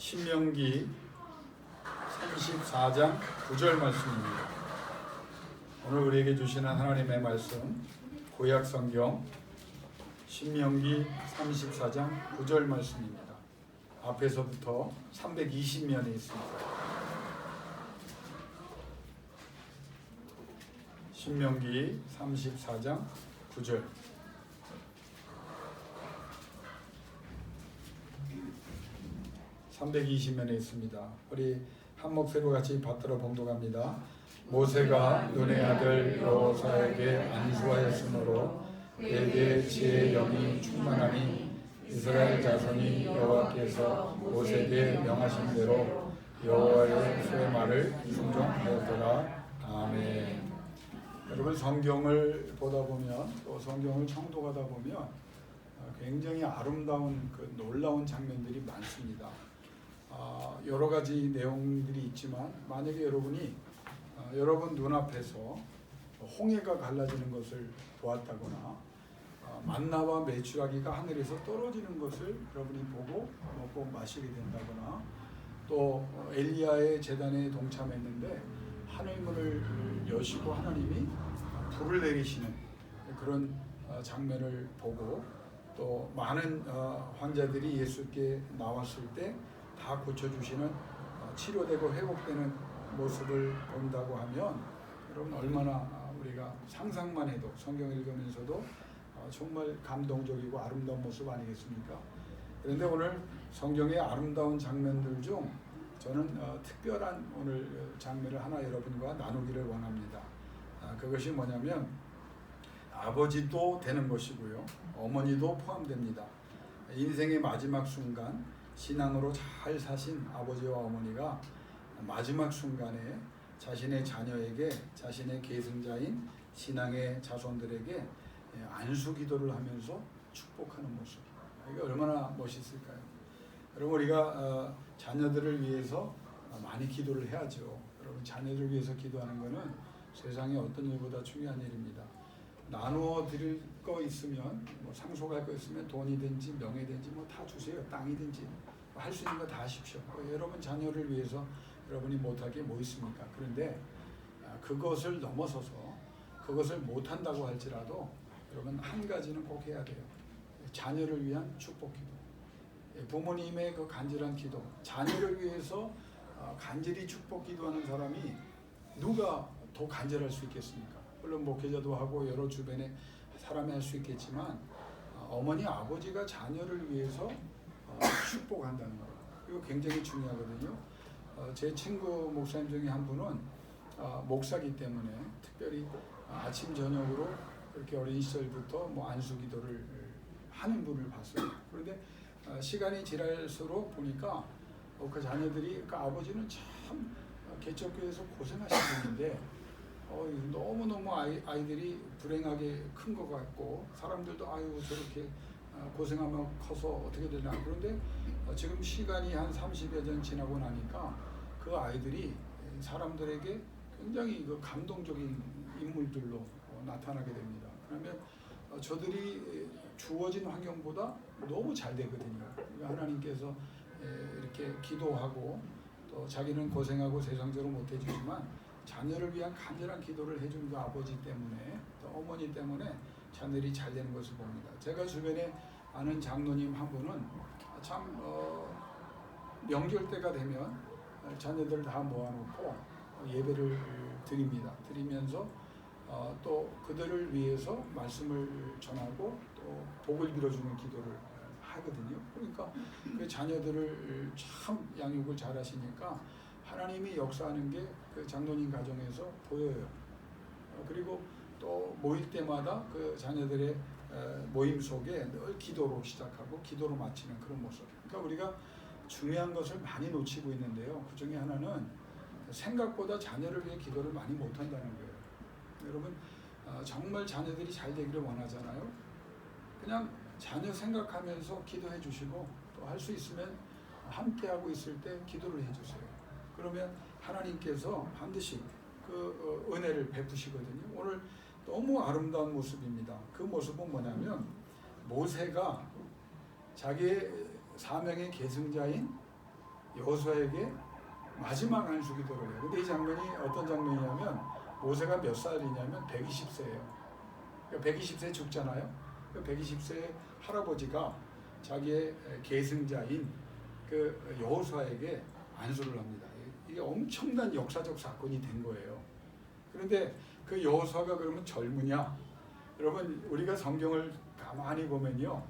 신명기 34장 9절 말씀입니다. 오늘 우리에게 주시는 하나님의 말씀 구약 성경 신명기 34장 9절 말씀입니다. 앞에서부터 320면에 있습니다. 신명기 34장 9절. (320면에) 있습니다. 우리 한 목소리로 같이 받들어 봉독합니다. 모세가 눈의 아들 여호사에게 안수하였으므로 그에게 지혜의 영이 충만하니 이스라엘 자손이 여호와께서 모세에게 명하신 대로 여호와의 수의 말을 순종하였더라. 아멘. 여러분, 성경을 보다 보면 또 성경을 청독하다 보면 굉장히 아름다운 놀라운 장면들이 많습니다. 여러 가지 내용들이 있지만 만약에 여러분이 여러분 눈앞에서 홍해가 갈라지는 것을 보았다거나 만나와 메추라기가 하늘에서 떨어지는 것을 여러분이 보고 먹고 마시게 된다거나 또 엘리야의 제단에 동참했는데 하늘문을 여시고 하나님이 불을 내리시는 그런 장면을 보고 또 많은 환자들이 예수께 나왔을 때 다 고쳐주시는 치료되고 회복되는 모습을 본다고 하면 여러분 얼마나 우리가 상상만 해도 성경 읽으면서도 정말 감동적이고 아름다운 모습 아니겠습니까? 그런데 오늘 성경의 아름다운 장면들 중 저는 특별한 오늘 장면을 하나 여러분과 나누기를 원합니다. 그것이 뭐냐면 아버지도 되는 것이고요, 어머니도 포함됩니다. 인생의 마지막 순간 신앙으로 잘 사신 아버지와 어머니가 마지막 순간에 자신의 자녀에게 자신의 계승자인 신앙의 자손들에게 안수 기도를 하면서 축복하는 모습, 이게 얼마나 멋있을까요? 여러분, 우리가 자녀들을 위해서 많이 기도를 해야죠. 여러분, 자녀들을 위해서 기도하는 것은 세상의 어떤 일보다 중요한 일입니다. 나누어 드릴 거 있으면 상속할 거 있으면 돈이든지 명예든지 다 주세요. 땅이든지 할 수 있는 거 다 하십시오. 여러분 자녀를 위해서 여러분이 못하게 뭐 있습니까? 그런데 그것을 넘어서서 그것을 못한다고 할지라도 여러분 한 가지는 꼭 해야 돼요. 자녀를 위한 축복 기도. 부모님의 그 간절한 기도, 자녀를 위해서 간절히 축복 기도하는 사람이 누가 더 간절할 수 있겠습니까? 물론 목회자도 하고 여러 주변에 사람이 할 수 있겠지만 어머니 아버지가 자녀를 위해서 축복한다는 거, 이거 굉장히 중요하거든요. 제 친구 목사님 중에 한 분은 목사기 때문에 특별히 아침 저녁으로 그렇게 어린 시절부터 안수 기도를 하는 분을 봤어요. 그런데 시간이 지날수록 보니까 그 자녀들이, 그 아버지는 참 개척교회에서 고생하신 분인데 너무너무 아이들이 불행하게 큰 것 같고 사람들도 아유 저렇게 고생하며 커서 어떻게 되나. 그런데 지금 시간이 한 30여 년 지나고 나니까 그 아이들이 사람들에게 굉장히 그 감동적인 인물들로 나타나게 됩니다. 그러면 저들이 주어진 환경보다 너무 잘 되거든요. 그러니까 하나님께서 이렇게 기도하고 또 자기는 고생하고 세상적으로 못 해주지만 자녀를 위한 간절한 기도를 해준 그 아버지 때문에 또 어머니 때문에 자녀들이 잘 되는 것을 봅니다. 제가 주변에 아는 장로님 한 분은 참 명절 때가 되면 자녀들 다 모아놓고 예배를 드립니다. 드리면서 또 그들을 위해서 말씀을 전하고 또 복을 빌어주는 기도를 하거든요. 그러니까 그 자녀들을 참 양육을 잘 하시니까 하나님이 역사하는 게 그 장로님 가정에서 보여요. 그리고 또 모일 때마다 그 자녀들의 모임 속에 늘 기도로 시작하고 기도로 마치는 그런 모습. 그러니까 우리가 중요한 것을 많이 놓치고 있는데요. 그 중에 하나는 생각보다 자녀를 위해 기도를 많이 못한다는 거예요. 여러분, 정말 자녀들이 잘 되기를 원하잖아요. 그냥 자녀 생각하면서 기도해 주시고 또 할 수 있으면 함께하고 있을 때 기도를 해 주세요. 그러면 하나님께서 반드시 그 은혜를 베푸시거든요. 오늘 너무 아름다운 모습입니다. 그 모습은 뭐냐면 모세가 자기의 사명의 계승자인 여호수아에게 마지막 안수기도를 해요. 근데 이 장면이 어떤 장면이냐면 모세가 몇 살이냐면 120세예요. 그러니까 120세에 죽잖아요. 120세의 할아버지가 자기의 계승자인 그 여호수아에게 안수를 합니다. 이게 엄청난 역사적 사건이 된 거예요. 그런데 그 여호수아가 그러면 젊으냐? 여러분 우리가 성경을 가만히 보면요,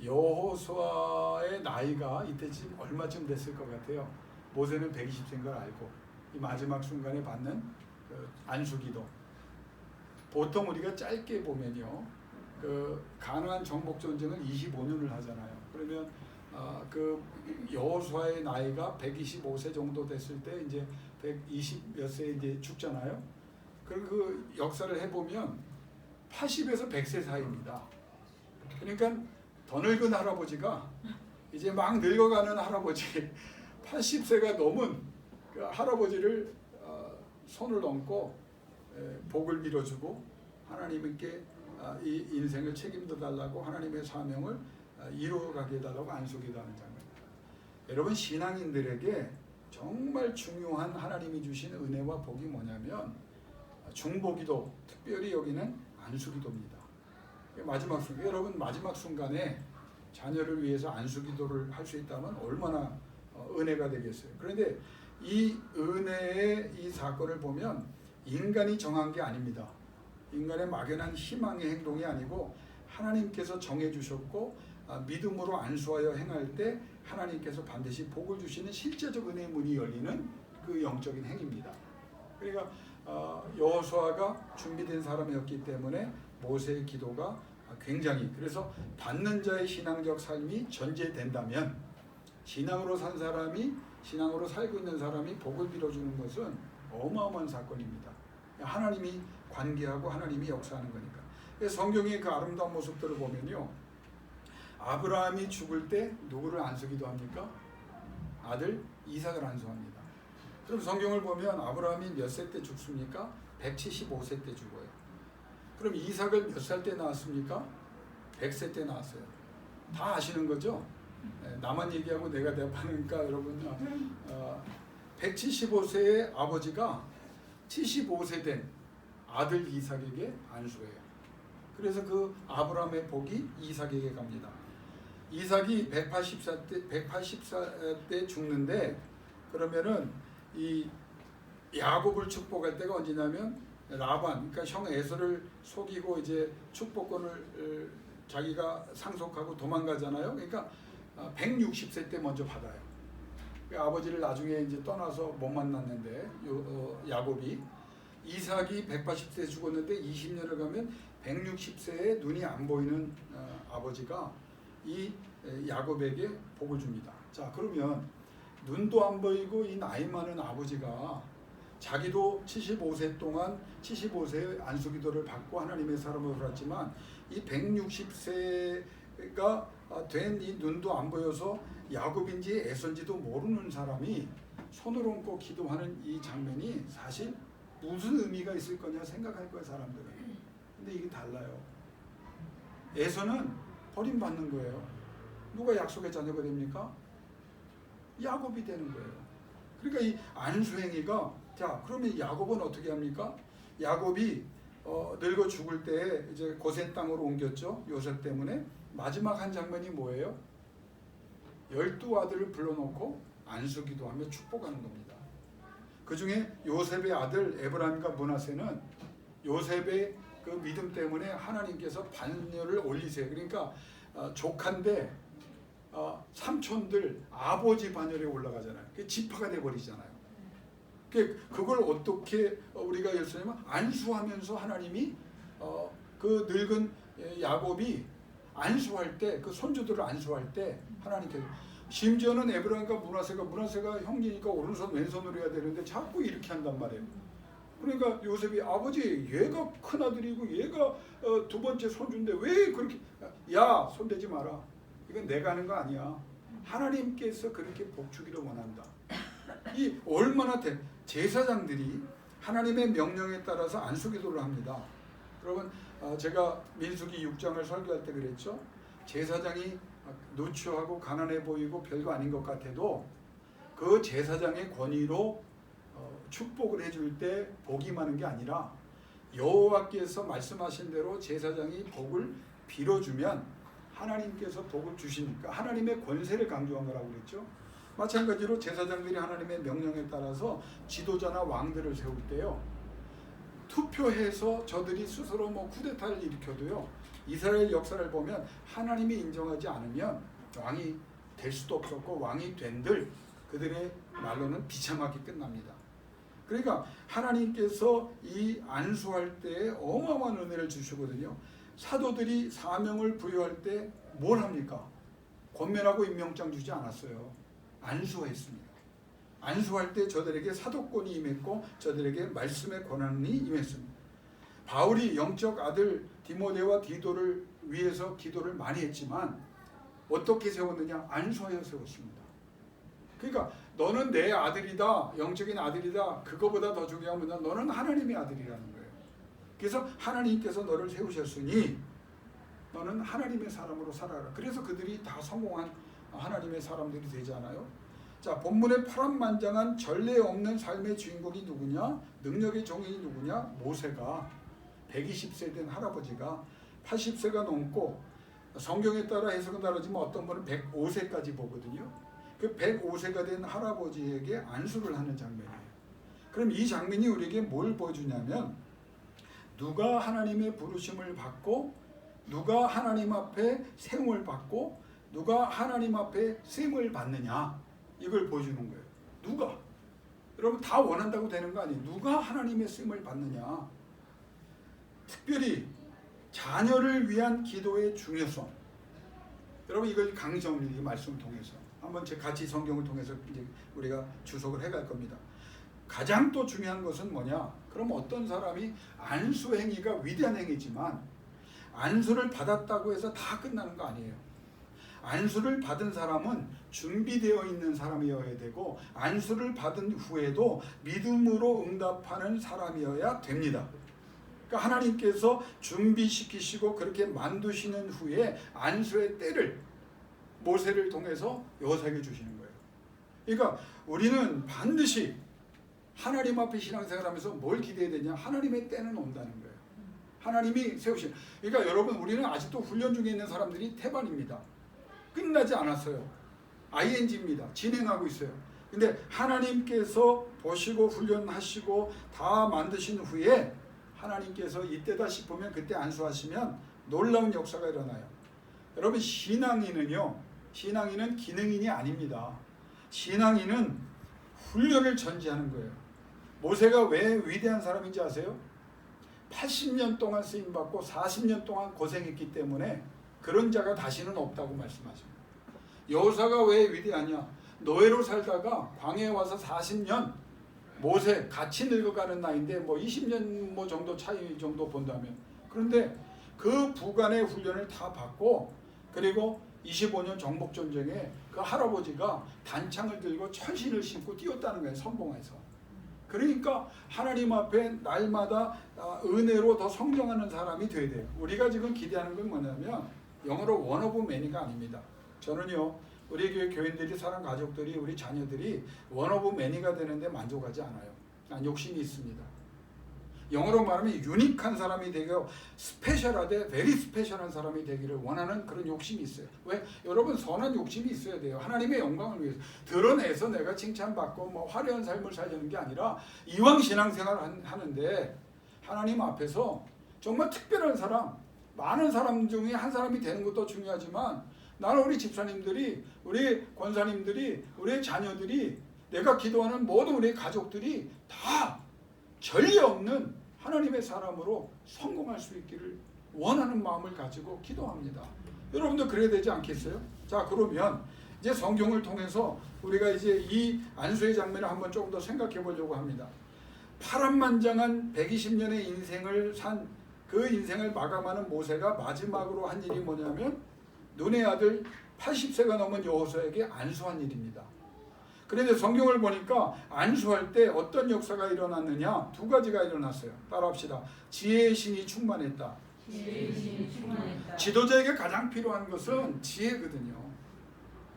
여호수아의 나이가 이때쯤 얼마쯤 됐을 것 같아요? 모세는 120세인 걸 알고 이 마지막 순간에 받는 그 안수기도, 보통 우리가 짧게 보면요, 그 가나안 정복 전쟁을 25년을 하잖아요. 그러면 그 여호수아의 나이가 125세 정도 됐을 때 이제 120 몇 세에 이제 죽잖아요. 그리고 그 역사를 해보면 80에서 100세 사이입니다. 그러니까 더 늙은 할아버지가 이제 막 늙어가는 할아버지 80세가 넘은 그 할아버지를 손을 얹고 복을 빌어주고 하나님께 이 인생을 책임져 달라고 하나님의 사명을 이루어가게 해달라고 안수기도하는 장면입니다. 여러분 신앙인들에게 정말 중요한 하나님이 주신 은혜와 복이 뭐냐면 중보기도, 특별히 여기는 안수기도입니다. 마지막 순간, 여러분 마지막 순간에 자녀를 위해서 안수기도를 할 수 있다면 얼마나 은혜가 되겠어요. 그런데 이 은혜의 이 사건을 보면 인간이 정한 게 아닙니다. 인간의 막연한 희망의 행동이 아니고 하나님께서 정해주셨고 믿음으로 안수하여 행할 때 하나님께서 반드시 복을 주시는 실제적 은혜의 문이 열리는 그 영적인 행위입니다. 그러니까 여호수아가 준비된 사람이었기 때문에 모세의 기도가 굉장히, 그래서 받는 자의 신앙적 삶이 전제된다면 신앙으로 산 사람이, 신앙으로 살고 있는 사람이 복을 빌어주는 것은 어마어마한 사건입니다. 하나님이 관계하고 하나님이 역사하는 거니까. 성경의 그 아름다운 모습들을 보면요, 아브라함이 죽을 때 누구를 안수기도 합니까? 아들 이삭을 안수합니다. 그럼 성경을 보면 아브라함이 몇 세 때 죽습니까? 175세 때 죽어요. 그럼 이삭을 몇 살 때 낳았습니까? 100세 때 낳았어요. 다 아시는 거죠? 나만 얘기하고 내가 대답하니까 여러분, 175세의 아버지가 75세 된 아들 이삭에게 안수해요. 그래서 그 아브라함의 복이 이삭에게 갑니다. 이삭이 180살 때 죽는데, 그러면은 이 야곱을 축복할 때가 언제냐면 라반, 그러니까 형 에서를 속이고 이제 축복권을 자기가 상속하고 도망가잖아요. 그러니까 160세 때 먼저 받아요. 아버지를 나중에 이제 떠나서 못 만났는데 야곱이, 이삭이 180세 죽었는데 20년을 가면 160세에 눈이 안 보이는 아버지가 이 야곱에게 복을 줍니다. 자, 그러면 눈도 안 보이고 이 나이 많은 아버지가 자기도 75세 동안 75세의 안수기도를 받고 하나님의 사람으로 살았지만 이 160세가 된 이 눈도 안 보여서 야곱인지 에서인지도 모르는 사람이 손을 얹고 기도하는 이 장면이 사실 무슨 의미가 있을 거냐 생각할 거예요, 사람들은. 근데 이게 달라요. 에서는 버림받는 거예요. 누가 약속의 자녀가 됩니까? 야곱이 되는 거예요. 그러니까 이 안수행위가, 자, 그러면 야곱은 어떻게 합니까? 야곱이 늙어 죽을 때 이제 고센 땅으로 옮겼죠. 요셉 때문에. 마지막 한 장면이 뭐예요? 12아들을 불러놓고 안수기도하며 축복하는 겁니다. 그 중에 요셉의 아들 에브라임과 므낫세는 요셉의 그 믿음 때문에 하나님께서 반열을 올리세요. 그러니까 조카인데 삼촌들 아버지 반열에 올라가잖아요. 그게 지파가 돼버리잖아요. 그걸 어떻게 우리가 예수님은 안수하면서 하나님이 그 늙은 야곱이 안수할 때, 그 손주들을 안수할 때 하나님께서, 심지어는 에브라임과 므낫세가 형제니까 오른손 왼손으로 해야 되는데 자꾸 이렇게 한단 말이에요. 그러니까 요셉이, 아버지 얘가 큰아들이고 얘가 두 번째 손주인데 왜 그렇게, 야 손대지 마라, 이건 내가 하는 거 아니야, 하나님께서 그렇게 복주기를 원한다. 이 얼마나 제사장들이 하나님의 명령에 따라서 안수기도를 합니다. 여러분, 제가 민수기 6장을 설교할 때 그랬죠. 제사장이 누추하고 가난해 보이고 별거 아닌 것 같아도 그 제사장의 권위로 축복을 해줄 때 복이 많은 게 아니라 여호와께서 말씀하신 대로 제사장이 복을 빌어주면 하나님께서 복을 주시니까 하나님의 권세를 강조한 거라고 그랬죠. 마찬가지로 제사장들이 하나님의 명령에 따라서 지도자나 왕들을 세울 때요, 투표해서 저들이 스스로 쿠데타를 일으켜도요, 이스라엘 역사를 보면 하나님이 인정하지 않으면 왕이 될 수도 없었고, 왕이 된들 그들의 말로는 비참하게 끝납니다. 그러니까 하나님께서 이 안수할 때 어마어마한 은혜를 주시거든요. 사도들이 사명을 부여할 때 뭘 합니까? 권면하고 임명장 주지 않았어요. 안수했습니다. 안수할 때 저들에게 사도권이 임했고 저들에게 말씀의 권한이 임했습니다. 바울이 영적 아들 디모데와 디도를 위해서 기도를 많이 했지만 어떻게 세웠느냐? 안수하여 세웠습니다. 그러니까 너는 내 아들이다, 영적인 아들이다, 그거보다 더 중요한 건 너는 하나님의 아들이라는 거예요. 그래서 하나님께서 너를 세우셨으니 너는 하나님의 사람으로 살아라. 그래서 그들이 다 성공한 하나님의 사람들이 되잖아요. 자, 본문의 파란만장한 전례 없는 삶의 주인공이 누구냐? 능력의 종이 누구냐? 모세가 120세 된 할아버지가 80세가 넘고, 성경에 따라 해석은 다르지만 어떤 분은 105세까지 보거든요. 그 105세가 된 할아버지에게 안수를 하는 장면이에요. 그럼 이 장면이 우리에게 뭘 보여주냐면, 누가 하나님의 부르심을 받고 누가 하나님 앞에 세움을 받고 누가 하나님 앞에 쓰임을 받느냐, 이걸 보여주는 거예요. 누가? 여러분 다 원한다고 되는 거 아니에요. 누가 하나님의 쓰임을 받느냐. 특별히 자녀를 위한 기도의 중요성. 여러분 이걸 강조합니다. 이 말씀을 통해서 한번 같이 성경을 통해서 이제 우리가 주석을 해갈 겁니다. 가장 또 중요한 것은 뭐냐? 그럼 어떤 사람이 안수 행위가 위대한 행위지만 안수를 받았다고 해서 다 끝나는 거 아니에요. 안수를 받은 사람은 준비되어 있는 사람이어야 되고, 안수를 받은 후에도 믿음으로 응답하는 사람이어야 됩니다. 그러니까 하나님께서 준비시키시고 그렇게 만드시는 후에 안수의 때를 모세를 통해서 여호사에게 주시는 거예요. 그러니까 우리는 반드시 하나님 앞에 신앙생활하면서 뭘 기대해야 되냐? 하나님의 때는 온다는 거예요. 하나님이 세우신. 그러니까 여러분 우리는 아직도 훈련 중에 있는 사람들이 태반입니다. 끝나지 않았어요. ING입니다. 진행하고 있어요. 근데 하나님께서 보시고 훈련하시고 다 만드신 후에 하나님께서 이때다 싶으면 그때 안수하시면 놀라운 역사가 일어나요. 여러분 신앙인은요, 신앙인은 기능인이 아닙니다. 신앙인은 훈련을 전제하는 거예요. 모세가 왜 위대한 사람인지 아세요? 80년 동안 쓰임받고 40년 동안 고생했기 때문에 그런 자가 다시는 없다고 말씀하십니다. 여호사가 왜 위대하냐? 노예로 살다가 광야에 와서 40년, 모세 같이 늙어가는 나이인데 20년 정도 차이 정도 본다면, 그런데 그 부관의 훈련을 다 받고, 그리고 25년 정복전쟁에 그 할아버지가 단창을 들고 철신을 신고 뛰었다는 거예요. 선봉에서. 그러니까 하나님 앞에 날마다 은혜로 더 성장하는 사람이 돼야 돼요. 우리가 지금 기대하는 건 뭐냐면 영어로 one of many가 아닙니다. 저는요, 우리 교인들이, 사랑 가족들이, 우리 자녀들이 one of many가 되는데 만족하지 않아요. 난 욕심이 있습니다. 영어로 말하면 유니크한 사람이 되고 스페셜하되 베리 스페셜한 사람이 되기를 원하는 그런 욕심이 있어요. 왜? 여러분 선한 욕심이 있어야 돼요. 하나님의 영광을 위해서 드러내서 내가 칭찬받고 화려한 삶을 살려는 게 아니라 이왕 신앙생활 하는데 하나님 앞에서 정말 특별한 사람, 많은 사람 중에 한 사람이 되는 것도 중요하지만 나는 우리 집사님들이, 우리 권사님들이, 우리 자녀들이, 내가 기도하는 모든 우리 가족들이 다 전례 없는 하나님의 사람으로 성공할 수 있기를 원하는 마음을 가지고 기도합니다. 여러분도 그래야 되지 않겠어요? 자, 그러면 이제 성경을 통해서 우리가 이제 이 안수의 장면을 한번 조금 더 생각해 보려고 합니다. 파란만장한 120년의 인생을 산 그 인생을 마감하는 모세가 마지막으로 한 일이 뭐냐면 눈의 아들 80세가 넘은 여호수아에게 안수한 일입니다. 그런데 성경을 보니까 안수할 때 어떤 역사가 일어났느냐? 두 가지가 일어났어요. 따라합시다. 지혜의 신이 충만했다. 지혜의 신이 충만했다. 지도자에게 가장 필요한 것은 지혜거든요.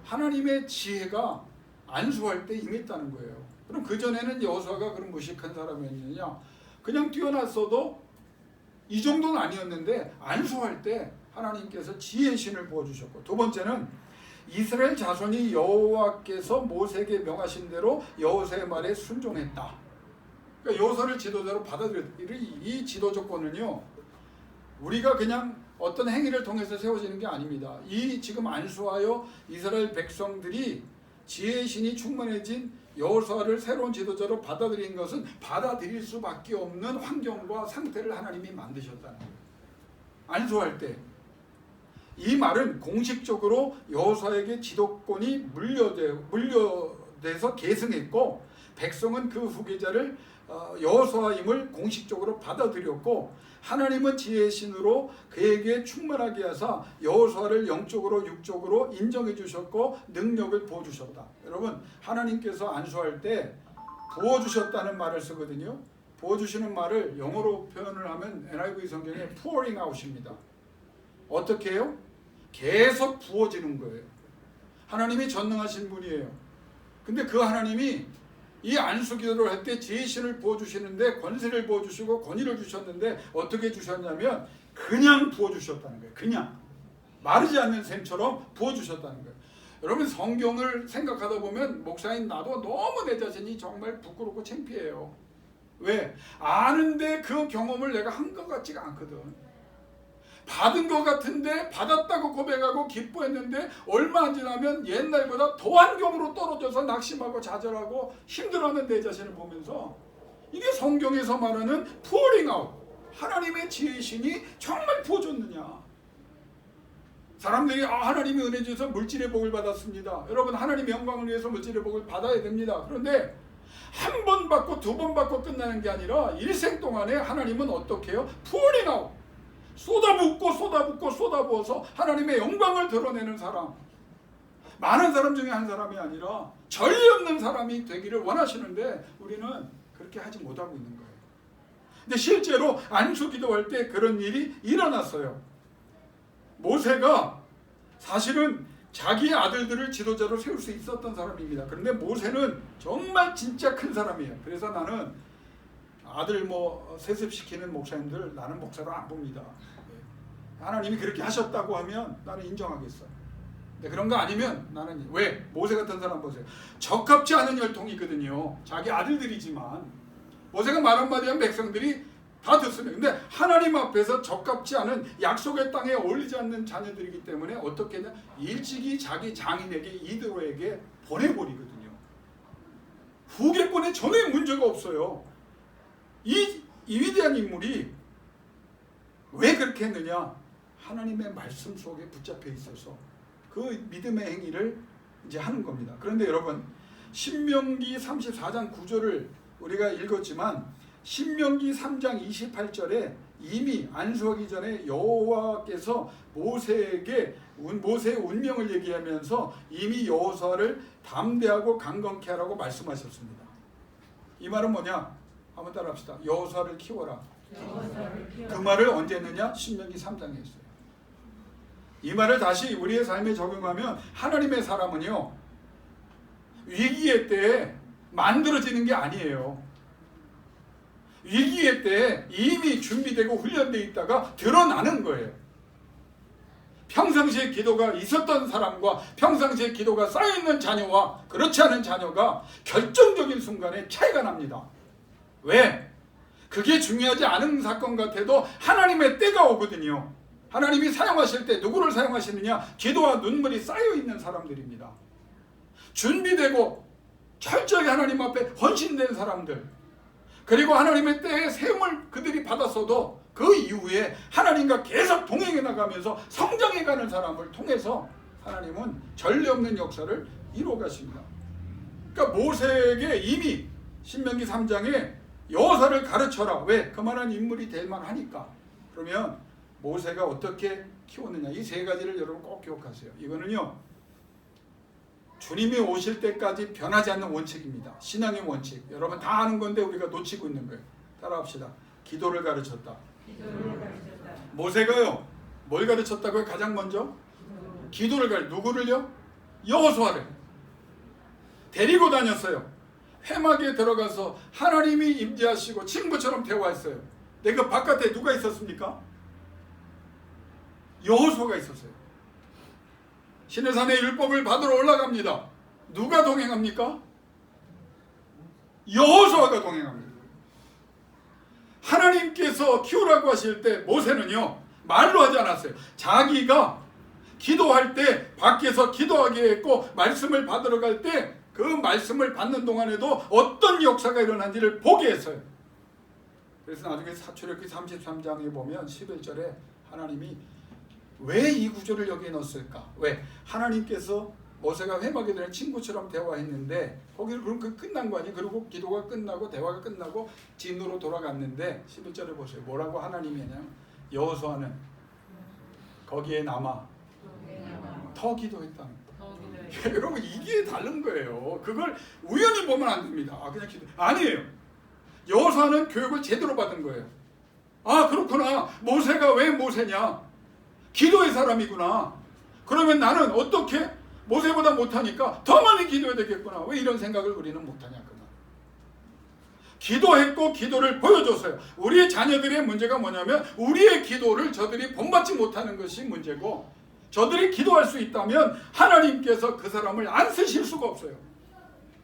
하나님의 지혜가 안수할 때 임했다는 거예요. 그럼 그전에는 여호수아가 그런 무식한 사람이었느냐? 그냥 뛰어났어도 이 정도는 아니었는데 안수할 때 하나님께서 지혜의 신을 부어주셨고, 두 번째는 이스라엘 자손이 여호와께서 모세에게 명하신 대로 여호수아의 말에 순종했다. 그러니까 여호수아를 지도자로 받아들였다. 이 지도 조건은요, 우리가 그냥 어떤 행위를 통해서 세워지는 게 아닙니다. 이 지금 안수하여 이스라엘 백성들이 지혜의 신이 충만해진 여호수아를 새로운 지도자로 받아들인 것은 받아들일 수밖에 없는 환경과 상태를 하나님이 만드셨다는 거예요. 안수할 때 이 말은 공식적으로 여호수아에게 지도권이 물려돼서 계승했고, 백성은 그 후계자를 여호수아임을 공식적으로 받아들였고, 하나님은 지혜의 신으로 그에게 충만하게 하사 여호수아를 영적으로 육적으로 인정해 주셨고 능력을 부어주셨다. 여러분, 하나님께서 안수할 때 부어주셨다는 말을 쓰거든요. 부어주시는 말을 영어로 표현을 하면 NIV 성경에 pouring out입니다. 어떻게 해요? 계속 부어지는 거예요. 하나님이 전능하신 분이에요. 근데 그 하나님이 이 안수기도를 할 때 지혜의 신을 부어주시는데, 권세를 부어주시고 권위를 주셨는데 어떻게 주셨냐면 그냥 부어주셨다는 거예요. 그냥 마르지 않는 샘처럼 부어주셨다는 거예요. 여러분, 성경을 생각하다 보면 목사인 나도 너무 내 자신이 정말 부끄럽고 창피해요. 왜? 아는데 그 경험을 내가 한 것 같지가 않거든. 받은 것 같은데 받았다고 고백하고 기뻐했는데 얼마 안 지나면 옛날보다 더한 경우로 떨어져서 낙심하고 좌절하고 힘들어하는 내 자신을 보면서, 이게 성경에서 말하는 pouring out, 하나님의 지혜의 신이 정말 부어줬느냐. 사람들이 하나님이 은혜 주셔서 물질의 복을 받았습니다. 여러분, 하나님의 영광을 위해서 물질의 복을 받아야 됩니다. 그런데 한 번 받고 두 번 받고 끝나는 게 아니라 일생 동안에 하나님은 어떻게 해요? pouring out, 쏟아붓고 쏟아붓고 쏟아부어서 하나님의 영광을 드러내는 사람, 많은 사람 중에 한 사람이 아니라 전례 없는 사람이 되기를 원하시는데 우리는 그렇게 하지 못하고 있는 거예요. 근데 실제로 안수 기도할 때 그런 일이 일어났어요. 모세가 사실은 자기 아들들을 지도자로 세울 수 있었던 사람입니다. 그런데 모세는 정말 진짜 큰 사람이에요. 그래서 나는 아들 세습시키는 목사님들 나는 목사로 안 봅니다. 하나님이 그렇게 하셨다고 하면 나는 인정하겠어. 근데 그런 거 아니면 나는 왜? 모세 같은 사람 보세요. 적합지 않은 혈통이 있거든요. 자기 아들들이지만 모세가 말 한마디 하면 백성들이 다 듣습니다. 근데 하나님 앞에서 적합지 않은 약속의 땅에 어울리지 않는 자녀들이기 때문에 어떻게 했냐? 일찍이 자기 장인에게 이드로에게 보내버리거든요. 후계권에 전혀 문제가 없어요. 이 위대한 인물이 왜 그렇게 했느냐? 하나님의 말씀 속에 붙잡혀 있어서 그 믿음의 행위를 이제 하는 겁니다. 그런데 여러분, 신명기 34장 9절을 우리가 읽었지만 신명기 3장 28절에 이미 안수하기 전에 여호와께서 모세의 운명을 얘기하면서 이미 여호수아를 담대하고 강건케 하라고 말씀하셨습니다. 이 말은 뭐냐? 한번 따라합시다. 여호수아를 키워라. 그 말을 언제 했느냐? 신명기 3장에 했어요. 이 말을 다시 우리의 삶에 적용하면 하나님의 사람은요, 위기의 때에 만들어지는 게 아니에요. 위기의 때에 이미 준비되고 훈련되어 있다가 드러나는 거예요. 평상시에 기도가 있었던 사람과 평상시에 기도가 쌓여있는 자녀와 그렇지 않은 자녀가 결정적인 순간에 차이가 납니다. 왜? 그게 중요하지 않은 사건 같아도 하나님의 때가 오거든요. 하나님이 사용하실 때 누구를 사용하시느냐? 기도와 눈물이 쌓여있는 사람들입니다. 준비되고 철저히 하나님 앞에 헌신된 사람들, 그리고 하나님의 때에 세움을 그들이 받았어도 그 이후에 하나님과 계속 동행해 나가면서 성장해가는 사람을 통해서 하나님은 전례 없는 역사를 이루어 가십니다. 그러니까 모세에게 이미 신명기 3장에 여호수아를 가르쳐라. 왜? 그만한 인물이 될 만하니까. 그러면 모세가 어떻게 키웠느냐? 이 세 가지를 여러분 꼭 기억하세요. 이거는요, 주님이 오실 때까지 변하지 않는 원칙입니다. 신앙의 원칙. 여러분 다 아는 건데 우리가 놓치고 있는 거예요. 따라합시다. 기도를 가르쳤다. 모세가요, 뭘 가르쳤다고요? 가장 먼저 기도를 누구를요? 여호수아를. 데리고 다녔어요. 회막에 들어가서 하나님이 임재하시고 친구처럼 대화했어요. 내가 바깥에 누가 있었습니까? 여호수아가 있었어요. 시내산의 율법을 받으러 올라갑니다. 누가 동행합니까? 여호수아가 동행합니다. 하나님께서 키우라고 하실 때 모세는요 말로 하지 않았어요. 자기가 기도할 때 밖에서 기도하게 했고 말씀을 받으러 갈 때 그 말씀을 받는 동안에도 어떤 역사가 일어난지를 보게 했어요. 그래서 나중에 출애굽기 33장에 보면 11절에 하나님이 왜 이 구절을 여기에 넣었을까? 왜? 하나님께서 모세가 회막에 들어 친구처럼 대화했는데 거기를 그럼 그 끝난 거 아니에요? 그리고 기도가 끝나고 대화가 끝나고 진으로 돌아갔는데 11절에 보세요. 뭐라고 하나님이 하냐면 여호수아는 거기에 남아 더 기도했다는 거예요. 여러분 이게 다른 거예요. 그걸 우연히 보면 안 됩니다. 그냥 기도 아니에요. 여호수아는 교육을 제대로 받은 거예요. 그렇구나. 모세가 왜 모세냐? 기도의 사람이구나. 그러면 나는 어떻게 모세보다 못하니까 더 많이 기도해야 되겠구나. 왜 이런 생각을 우리는 못하냐. 기도했고 기도를 보여줬어요. 우리의 자녀들의 문제가 뭐냐면 우리의 기도를 저들이 본받지 못하는 것이 문제고, 저들이 기도할 수 있다면 하나님께서 그 사람을 안 쓰실 수가 없어요.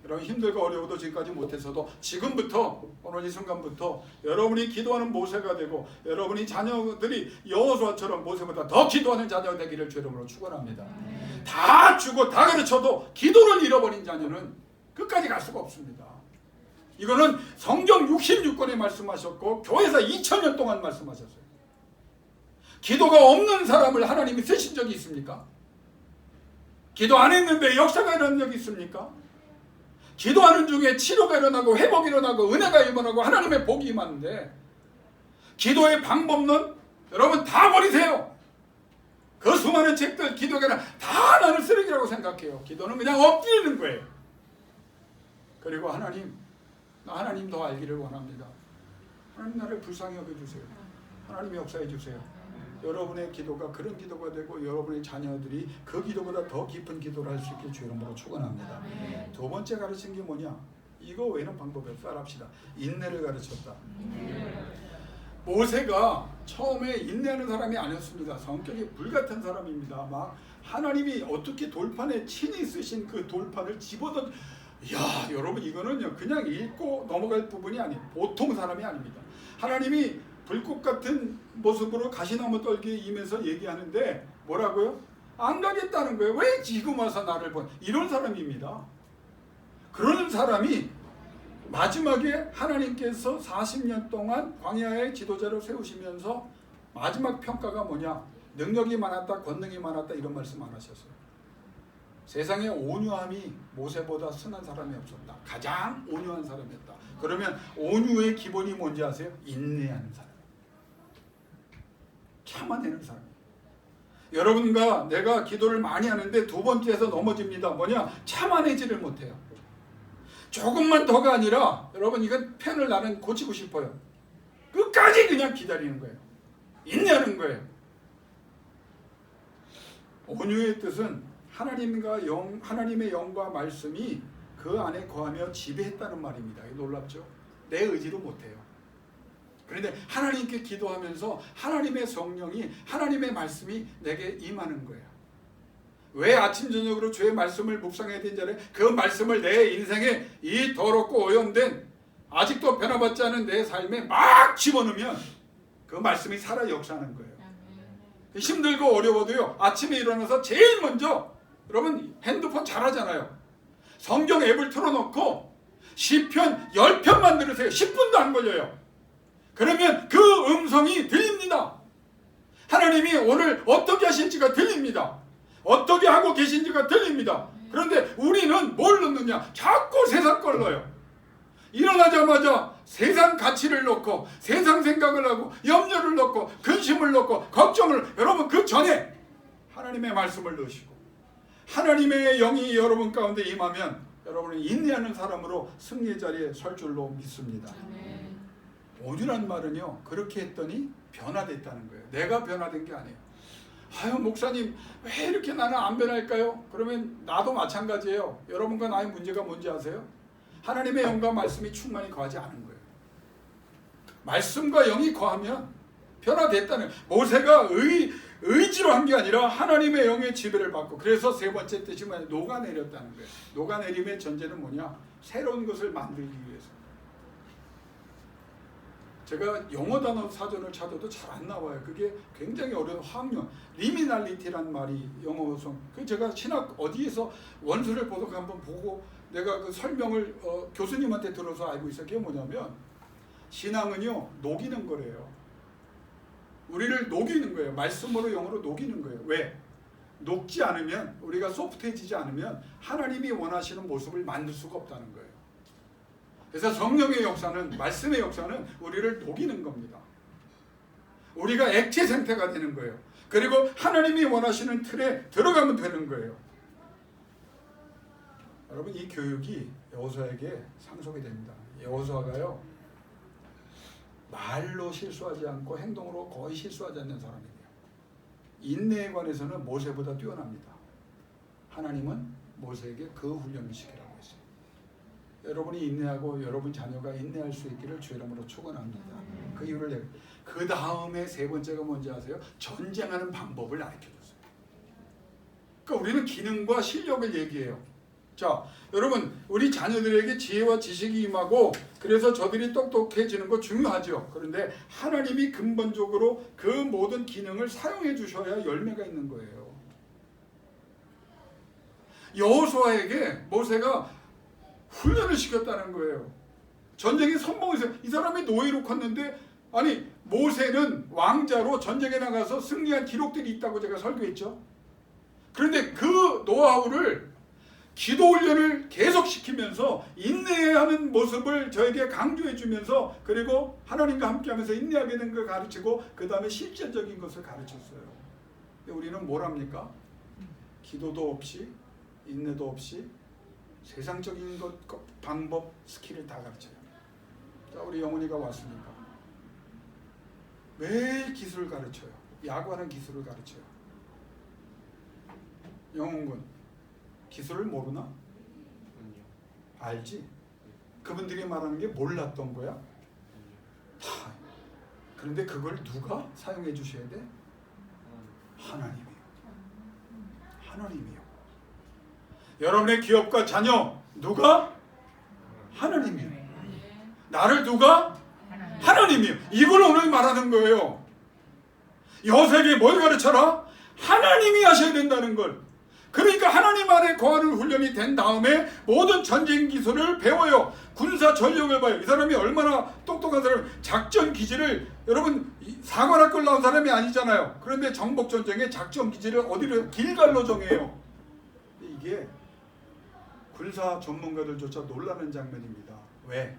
여러분 힘들고 어려워도 지금까지 못해서도 지금부터 오늘 이 순간부터 여러분이 기도하는 모세가 되고 여러분이 자녀들이 여호수아처럼 모세보다 더 기도하는 자녀가 되기를 주 이름으로 축원합니다. 다 주고 다 가르쳐도 기도를 잃어버린 자녀는 끝까지 갈 수가 없습니다. 이거는 성경 66권에 말씀하셨고 교회에서 2000년 동안 말씀하셨어요. 기도가 없는 사람을 하나님이 쓰신 적이 있습니까? 기도 안 했는데 역사가 일어난 적이 있습니까? 기도하는 중에 치료가 일어나고 회복이 일어나고 은혜가 일어나고 하나님의 복이 임하는데 기도의 방법론 여러분 다 버리세요. 그 수많은 책들 기도가 다 나는 쓰레기라고 생각해요. 기도는 그냥 엎드리는 거예요. 그리고 하나님 더 알기를 원합니다. 하나님 나를 불쌍히 여겨주세요. 하나님 역사해 주세요. 여러분의 기도가 그런 기도가 되고 여러분의 자녀들이 그 기도보다 더 깊은 기도를 할 수 있게 주 이름으로 축원합니다. 두 번째 가르친 게 뭐냐? 이거 외에는 방법이 없어. 알합시다. 인내를 가르쳤다. 모세가 처음에 인내하는 사람이 아니었습니다. 성격이 불같은 사람입니다. 막 하나님이 어떻게 돌판에 친히 쓰신 그 돌판을 집어던 여러분 이거는요 그냥 읽고 넘어갈 부분이 아니에요. 보통 사람이 아닙니다. 하나님이 불꽃 같은 모습으로 가시나무 떨기에 임해서 얘기하는데 뭐라고요? 안 가겠다는 거예요. 왜 지금 와서 나를 본 이런 사람입니다. 그런 사람이 마지막에 하나님께서 40년 동안 광야의 지도자로 세우시면서 마지막 평가가 뭐냐? 능력이 많았다, 권능이 많았다 이런 말씀 안 하셨어요. 세상에 온유함이 모세보다 순한 사람이 없었다. 가장 온유한 사람이었다. 그러면 온유의 기본이 뭔지 아세요? 인내하는 사람. 참아내는 사람. 여러분과 내가 기도를 많이 하는데 두 번째에서 넘어집니다. 뭐냐? 참아내지를 못해요. 조금만 더가 아니라 여러분 이건 편을 나는 고치고 싶어요. 끝까지 그냥 기다리는 거예요. 인내하는 거예요. 온유의 뜻은 하나님의 영과 말씀이 그 안에 거하며 지배했다는 말입니다. 놀랍죠? 내 의지로 못해요. 그런데 하나님께 기도하면서 하나님의 성령이 하나님의 말씀이 내게 임하는 거예요. 왜 아침 저녁으로 주의 말씀을 묵상해야 되는지 그 말씀을 내 인생에 이 더럽고 오염된 아직도 변화받지 않은 내 삶에 막 집어넣으면 그 말씀이 살아 역사하는 거예요. 힘들고 어려워도요 아침에 일어나서 제일 먼저 여러분 핸드폰 잘하잖아요. 성경 앱을 틀어놓고 시편 10편만 들으세요. 10분도 안 걸려요. 그러면 그 음성이 들립니다. 하나님이 오늘 어떻게 하실지가 들립니다. 어떻게 하고 계신지가 들립니다. 그런데 우리는 뭘 넣느냐? 자꾸 세상 걸 넣어요. 일어나자마자 세상 가치를 넣고 세상 생각을 하고 염려를 넣고 근심을 넣고 걱정을 여러분 그 전에 하나님의 말씀을 넣으시고 하나님의 영이 여러분 가운데 임하면 여러분은 인내하는 사람으로 승리의 자리에 설 줄로 믿습니다. 온유란 말은요 그렇게 했더니 변화됐다는 거예요. 내가 변화된 게 아니에요. 아유 목사님 왜 이렇게 나는 안 변할까요? 그러면 나도 마찬가지예요. 여러분과 나의 문제가 뭔지 아세요? 하나님의 영과 말씀이 충만히 거하지 않은 거예요. 말씀과 영이 거하면 변화됐다는 거예요. 모세가 의지로 한 게 아니라 하나님의 영의 지배를 받고, 그래서 세 번째 뜻이 뭐냐? 녹아내렸다는 거예요. 녹아내림의 전제는 뭐냐? 새로운 것을 만들기 위해서. 제가 영어 단어 사전을 찾아도 잘 안 나와요. 그게 굉장히 어려운 화학용 리미날리티란 말이 영어성. 그 제가 신학 어디에서 원수를 보도록 한번 보고 내가 그 설명을 교수님한테 들어서 알고 있어요. 그게 뭐냐면 신앙은요 녹이는 거래요. 우리를 녹이는 거예요. 말씀으로 영어로 녹이는 거예요. 왜? 녹지 않으면, 우리가 소프트해지지 않으면 하나님이 원하시는 모습을 만들 수가 없다는 거예요. 그래서 성령의 역사는, 말씀의 역사는 우리를 녹이는 겁니다. 우리가 액체 상태가 되는 거예요. 그리고 하나님이 원하시는 틀에 들어가면 되는 거예요. 여러분, 이 교육이 여호수아에게 상속이 됩니다. 여호수아가요 말로 실수하지 않고 행동으로 거의 실수하지 않는 사람이에요. 인내에 관해서는 모세보다 뛰어납니다. 하나님은 모세에게 그 훈련을 시키라고 했어요. 여러분이 인내하고 여러분 자녀가 인내할 수 있기를 주 이름으로 축원합니다. 그 이유를 그 다음에 세 번째가 뭔지 아세요? 전쟁하는 방법을 가르쳐줬어요. 그러니까 우리는 기능과 실력을 얘기해요. 자, 여러분, 우리 자녀들에게 지혜와 지식이 임하고 그래서 저들이 똑똑해지는 거 중요하죠. 그런데 하나님이 근본적으로 그 모든 기능을 사용해 주셔야 열매가 있는 거예요. 여호수아에게 모세가 훈련을 시켰다는 거예요. 전쟁에 선봉해서 이 사람이 노예로 컸는데, 아니 모세는 왕자로 전쟁에 나가서 승리한 기록들이 있다고 제가 설교했죠. 그런데 그 노하우를 기도 훈련을 계속 시키면서 인내하는 모습을 저에게 강조해 주면서, 그리고 하나님과 함께하면서 인내하게 된 걸 가르치고 그 다음에 실제적인 것을 가르쳤어요. 우리는 뭘 합니까? 기도도 없이 인내도 없이 세상적인 것, 방법, 스킬을 다 가르쳐요. 자, 우리 영훈이가 왔으니까 매일 기술을 가르쳐요. 야구하는 기술을 가르쳐요. 영훈군 기술을 모르나? 알지? 그분들이 말하는 게 몰랐던 거야? 그런데 그걸 누가 사용해 주셔야 돼? 하나님이요. 하나님이요. 여러분의 기업과 자녀 누가? 하나님이요. 나를 누가? 하나님이요. 이걸 오늘 말하는 거예요. 여호수아에게 뭘 가르쳐라? 하나님이 하셔야 된다는 걸. 그러니까 하나님 안에 거하는 훈련이 된 다음에 모든 전쟁 기술을 배워요. 군사 전력을 봐요. 이 사람이 얼마나 똑똑한 사람. 작전 기지를, 여러분 사관학교 나온 사람이 아니잖아요. 그런데 정복 전쟁의 작전 기지를 어디로? 길갈로 정해요. 이게 군사 전문가들조차 놀라는 장면입니다. 왜?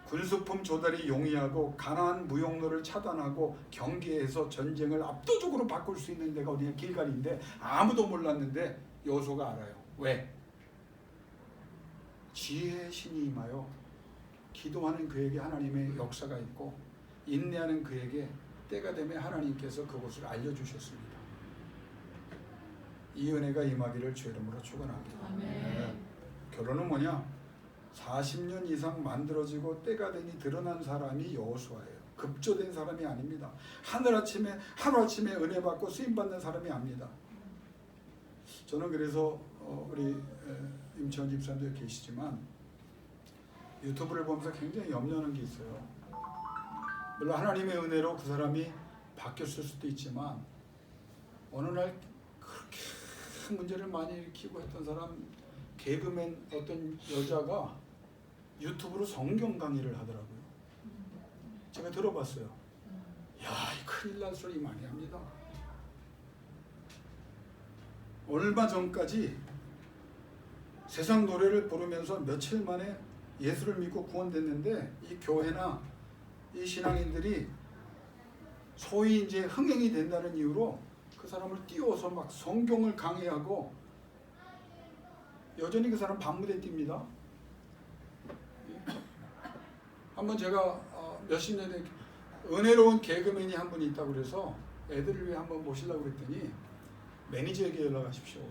군수품 조달이 용이하고 가나안 무역로를 차단하고 경계에서 전쟁을 압도적으로 바꿀 수 있는 데가 어디냐? 길갈인데 아무도 몰랐는데 여호수아가 알아요. 왜? 지혜의 신이 임하여 기도하는 그에게 하나님의 역사가 있고 인내하는 그에게 때가 되면 하나님께서 그것을 알려주셨습니다. 이 은혜가 임하기를 주 이름으로 축원합니다. 네. 결론은 뭐냐? 40년 이상 만들어지고 때가 되니 드러난 사람이 여호수아예요. 급조된 사람이 아닙니다. 하루아침에 은혜 받고 쓰임받는 사람이 아닙니다. 저는 그래서 우리 임채원 집사님도 계시지만 유튜브를 보면서 굉장히 염려하는 게 있어요. 물론 하나님의 은혜로 그 사람이 바뀌었을 수도 있지만 어느 날 그렇게 문제를 많이 일으키고 했던 사람, 개그맨 어떤 여자가 유튜브로 성경 강의를 하더라고요. 제가 들어봤어요. 야, 큰일 날 소리 많이 합니다. 얼마 전까지 세상 노래를 부르면서 며칠 만에 예수를 믿고 구원됐는데 이 교회나 이 신앙인들이 소위 이제 흥행이 된다는 이유로 그 사람을 띄워서 막 성경을 강의하고 여전히 그 사람 밤무대 뜁니다. 한번 제가 몇십 년에 은혜로운 개그맨이 한 분이 있다고 그래서 애들을 위해 한번 모시려고 그랬더니 매니저에게 연락하십시오.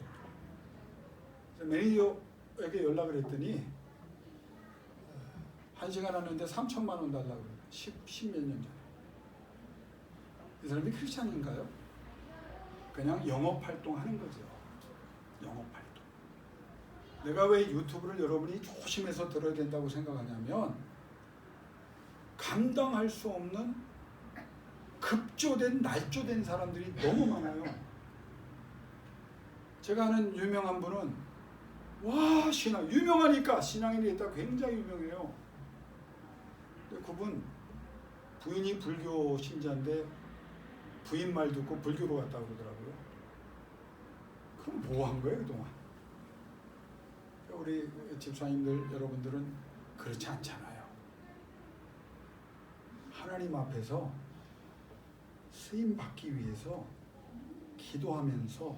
매니저에게 연락을 했더니 1시간 하는데 3천만 원 달라고 그래요. 10몇 년 전에. 이 사람이 크리스찬인가요? 그냥 영업활동 하는 거죠. 영업활동. 내가 왜 유튜브를 여러분이 조심해서 들어야 된다고 생각하냐면 감당할 수 없는 급조된 날조된 사람들이 너무 많아요. 제가 아는 유명한 분은 와 신앙 유명하니까 신앙인이 있다 굉장히 유명해요. 근데 그분 부인이 불교 신자인데 부인 말 듣고 불교로 갔다고 그러더라고요. 그럼 뭐 한 거예요 그동안? 우리 집사님들 여러분들은 그렇지 않잖아요. 하나님 앞에서 쓰임 받기 위해서 기도하면서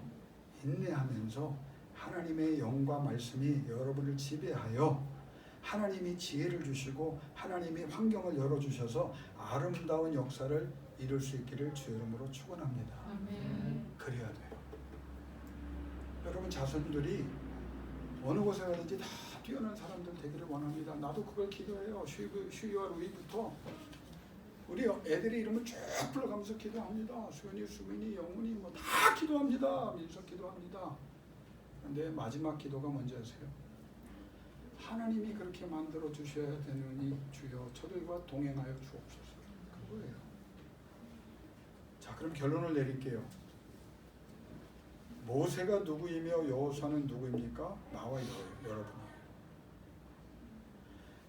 인내하면서 하나님의 영과 말씀이 여러분을 지배하여 하나님이 지혜를 주시고 하나님이 환경을 열어주셔서 아름다운 역사를 이룰 수 있기를 주 이름으로 축원합니다. 그래야 돼요. 여러분 자손들이 어느 곳에 가든지 다 뛰어난 사람들 되기를 원합니다. 나도 그걸 기도해요. 슈이와 루이부터 우리 애들이 이름을 쭉 불러가면서 기도합니다. 수연이, 수민이, 영훈이 뭐 다 기도합니다. 민석 기도합니다. 그런데 마지막 기도가 뭔지 아세요? 하나님이 그렇게 만들어 주셔야 되느니 주여 저들과 동행하여 주옵소서. 그거예요. 자, 그럼 결론을 내릴게요. 모세가 누구이며 여호수아는 누구입니까? 나와 여러분이에요.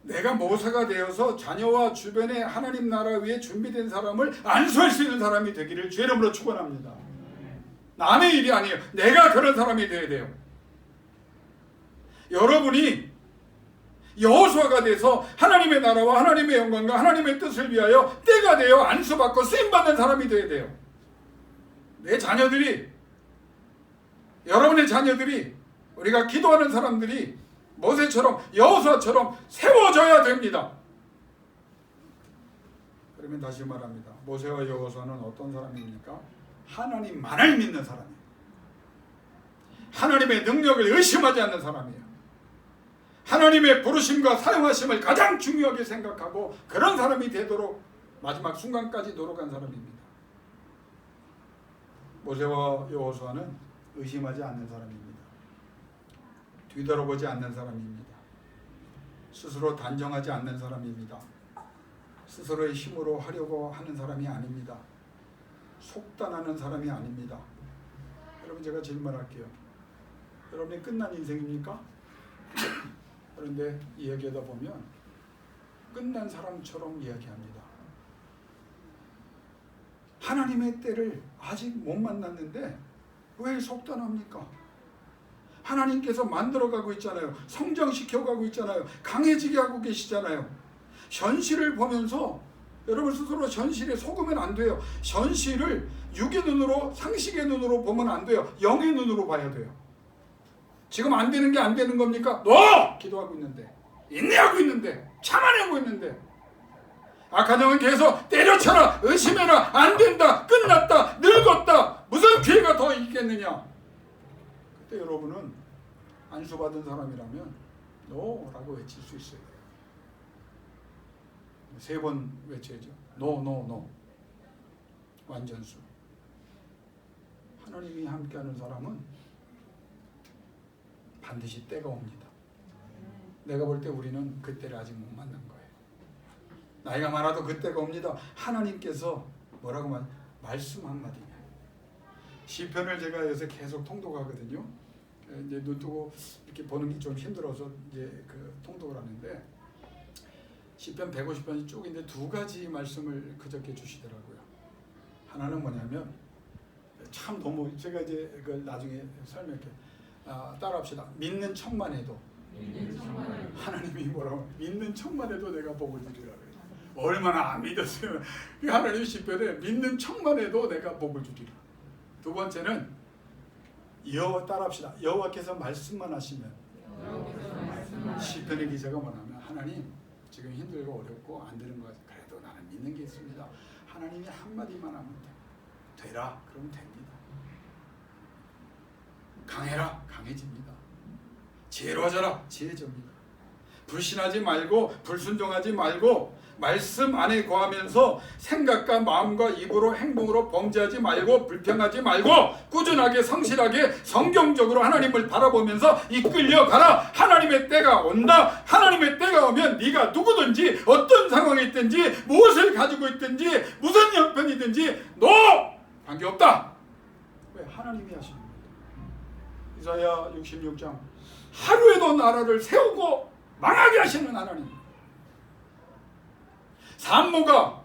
내가 모세가 되어서 자녀와 주변의 하나님 나라 위에 준비된 사람을 안수할 수 있는 사람이 되기를 주의 이름으로 축원합니다. 남의 일이 아니에요. 내가 그런 사람이 되어야 돼요. 여러분이 여호수아가 돼서 하나님의 나라와 하나님의 영광과 하나님의 뜻을 위하여 때가 되어 안수받고 쓰임받는 사람이 되어야 돼요. 내 자녀들이 여러분의 자녀들이 우리가 기도하는 사람들이 모세처럼 여호수아처럼 세워져야 됩니다. 그러면 다시 말합니다. 모세와 여호수아는 어떤 사람입니까? 하나님만을 믿는 사람이에요. 하나님의 능력을 의심하지 않는 사람이에요. 하나님의 부르심과 사용하심을 가장 중요하게 생각하고 그런 사람이 되도록 마지막 순간까지 노력한 사람입니다. 모세와 여호수아는 의심하지 않는 사람입니다. 뒤돌아보지 않는 사람입니다. 스스로 단정하지 않는 사람입니다. 스스로의 힘으로 하려고 하는 사람이 아닙니다. 속단하는 사람이 아닙니다. 여러분 제가 질문할게요. 여러분이 끝난 인생입니까? 그런데 이야기하다 보면 끝난 사람처럼 이야기합니다. 하나님의 때를 아직 못 만났는데 왜 속단합니까? 하나님께서 만들어가고 있잖아요. 성장시켜가고 있잖아요. 강해지게 하고 계시잖아요. 현실을 보면서 여러분 스스로 현실에 속으면 안 돼요. 현실을 육의 눈으로 상식의 눈으로 보면 안 돼요. 영의 눈으로 봐야 돼요. 지금 안 되는 게 안 되는 겁니까? 기도하고 있는데 인내하고 있는데 참아내고 있는데 악한 영은 계속 때려쳐라 의심해라 안 된다 끝났다 늙었다 무슨 기회가 더 있겠느냐. 그때 여러분은 안수받은 사람이라면 노라고 외칠 수 있어요. 3번 외쳐야죠. 노 완전수. 하나님이 함께하는 사람은 반드시 때가 옵니다. 내가 볼 때 우리는 그때를 아직 못 만난 거예요. 나이가 많아도 그때가 옵니다. 하나님께서 뭐라고 말씀 한마디면 시편을 제가 요새 계속 통독하거든요. 이제 눈 뜨고 이렇게 보는 게 좀 힘들어서 이제 그 통독을 하는데 시편 150편이 쭉 있는데 2가지 말씀을 그저께 주시더라고요. 하나는 뭐냐면 참 너무 제가 이제 그걸 나중에 설명할게요. 따라합시다. 믿는 척만 해도 하나님이 뭐라고 믿는 척만 해도 내가 복을 주리라 그래요. 얼마나 안 믿었으면 하나님 시편에 믿는 척만 해도 내가 복을 주리라. 2번째는 따라합시다. 여호와께서 말씀만 하시면 시편의 기자가 뭐냐면 하나님 지금 힘들고 어렵고 안 되는 것 같아요. 그래도 나는 믿는 게 있습니다. 하나님이 한마디만 하면 돼. 되라 그러면 됩니다. 강해라 강해집니다. 지혜로워져라 지혜집니다. 불신하지 말고 불순종하지 말고 말씀 안에 거하면서 생각과 마음과 입으로 행동으로 범죄하지 말고 불평하지 말고 꾸준하게 성실하게 성경적으로 하나님을 바라보면서 이끌려가라. 하나님의 때가 온다. 하나님의 때가 오면 네가 누구든지 어떤 상황에 있든지 무엇을 가지고 있든지 무슨 형편이든지 너 관계없다. 왜? 하나님이 하시는 거예요. 이사야 66장 하루에도 나라를 세우고 망하게 하시는 하나님. 산모가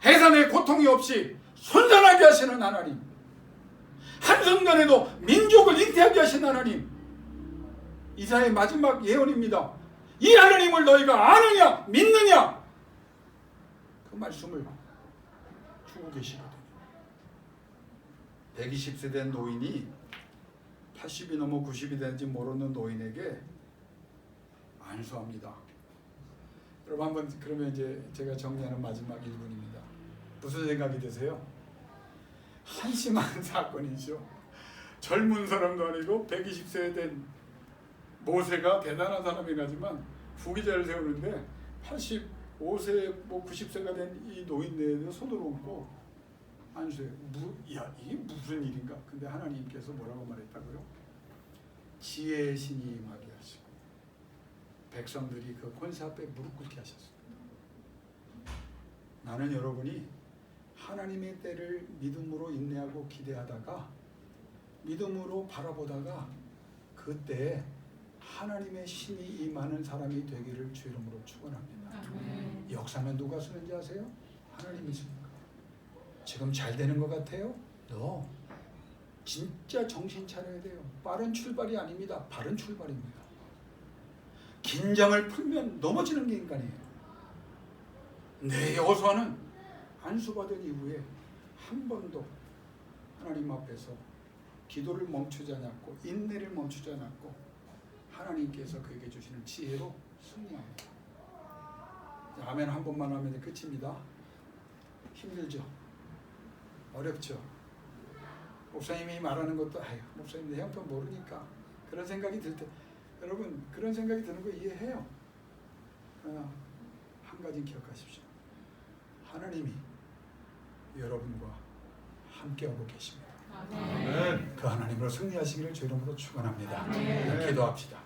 해산의 고통이 없이 순산하게 하시는 하나님. 한순간에도 민족을 잉태하게 하시는 하나님. 이사야의 마지막 예언입니다. 이 하나님을 너희가 아느냐 믿느냐 그 말씀을 주고 계시거든요. 120세 된 노인이 80이 넘어 90이 되는지 모르는 노인에게 안수합니다. 여러분 한번 그러면 이제 제가 정리하는 마지막 1분입니다. 무슨 생각이 드세요? 한심한 사건이죠. 젊은 사람도 아니고 120세 된 모세가 대단한 사람이지만 후기자를 세우는데 85세 뭐 90세가 된 이 노인네에 손을 얹고 안수해요. 야 이게 무슨 일인가? 근데 하나님께서 뭐라고 말했다고요? 지혜의 신이 임하게 하시고 백성들이 그 권세 앞에 무릎 꿇게 하셨습니다. 나는 여러분이 하나님의 때를 믿음으로 인내하고 기대하다가 믿음으로 바라보다가 그때 하나님의 신이 임하는 사람이 되기를 주 이름으로 축원합니다. 역사는 누가 쓰는지 아세요? 하나님이 씁니다. 지금 잘 되는 것 같아요? 너 진짜 정신 차려야 돼요. 빠른 출발이 아닙니다. 바른 출발입니다. 긴장을 풀면 넘어지는 게 인간이에요. 내 여호수아는 안수받은 이후에 한 번도 하나님 앞에서 기도를 멈추지 않았고 인내를 멈추지 않았고 하나님께서 그에게 주시는 지혜로 승리합니다. 아멘 한 번만 하면 끝입니다. 힘들죠? 어렵죠? 목사님이 말하는 것도 아유 목사님 내 형편 모르니까 그런 생각이 들 때 여러분 그런 생각이 드는 거 이해해요. 그러나 한 가지 기억하십시오. 하나님이 여러분과 함께하고 계십니다. 아멘. 그 하나님으로 승리하시기를 주 이름으로 축원합니다. 기도합시다.